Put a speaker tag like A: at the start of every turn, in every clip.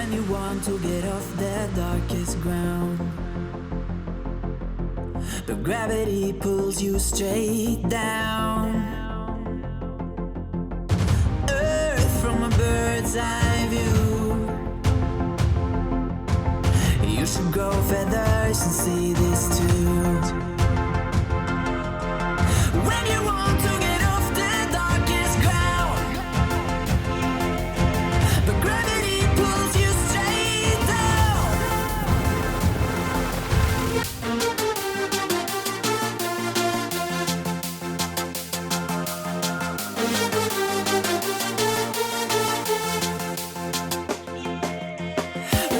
A: When you want to get off the darkest ground, but gravity pulls you straight down. Earth from a bird's eye view. You should grow feathers and see this too. When you want to get off the darkest ground, but gravity pulls you straight down.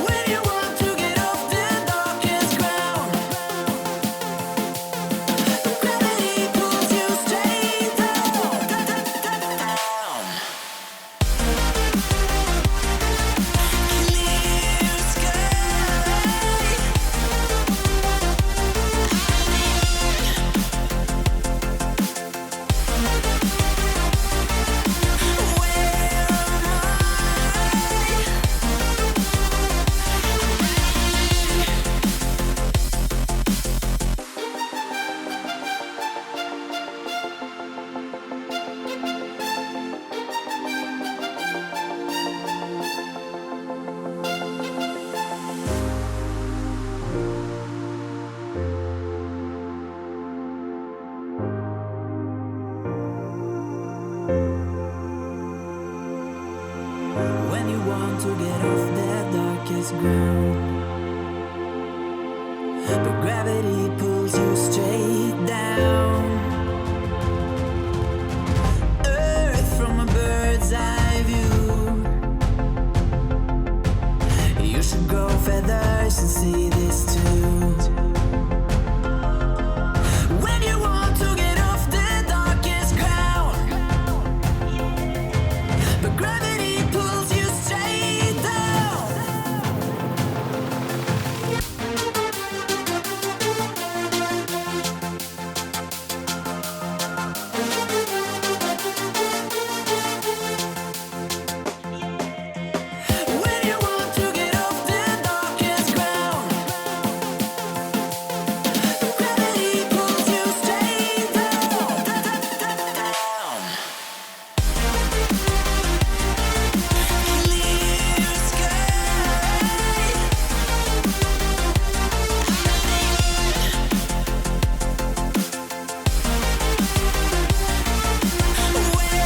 A: When you want to get off the darkest ground, but gravity pulls you straight down. Clear sky. Where am I? When you want to get off the darkest ground, but gravity pulls you straight down. Earth from a bird's eye view. You should grow feathers and see this too. When you want to get off the darkest ground, but gravity pulls you straight down. When you want to get off the darkest ground, but gravity pulls you straight down. Clear sky. Where am I?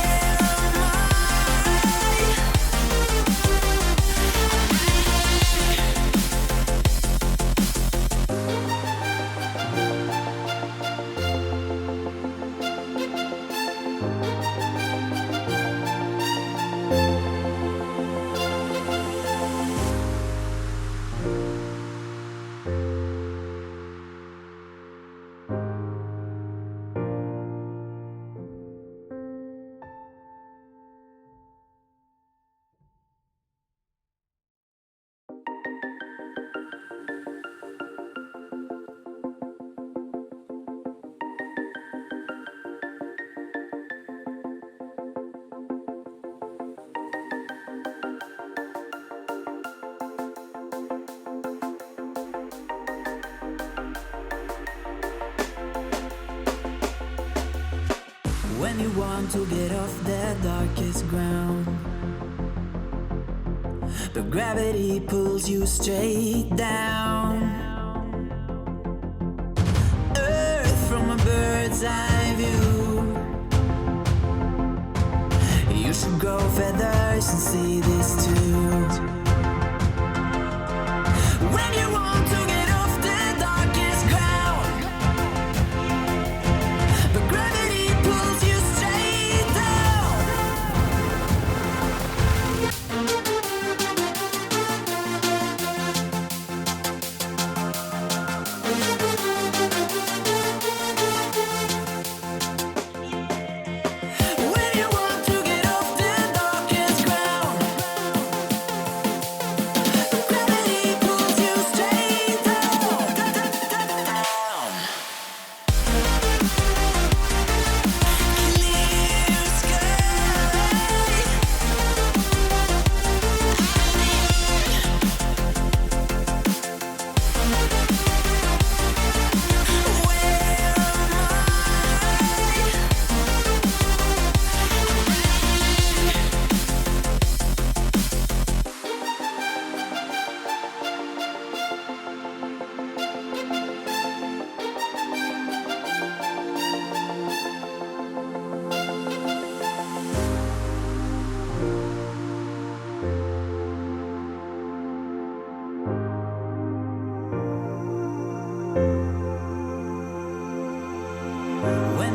A: When you want to get off the darkest ground, but gravity pulls you straight down. Earth from a bird's eye view. You should grow feathers and see this too. When you want to get off the darkest ground, but gravity pulls you straight down. When you want to get off the darkest ground,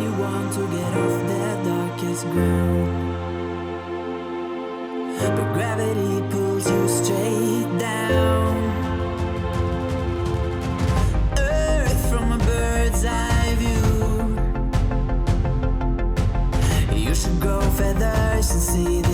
A: you want to get off that darkest ground. But gravity pulls you straight down. Earth from a bird's eye view. You should grow feathers and see the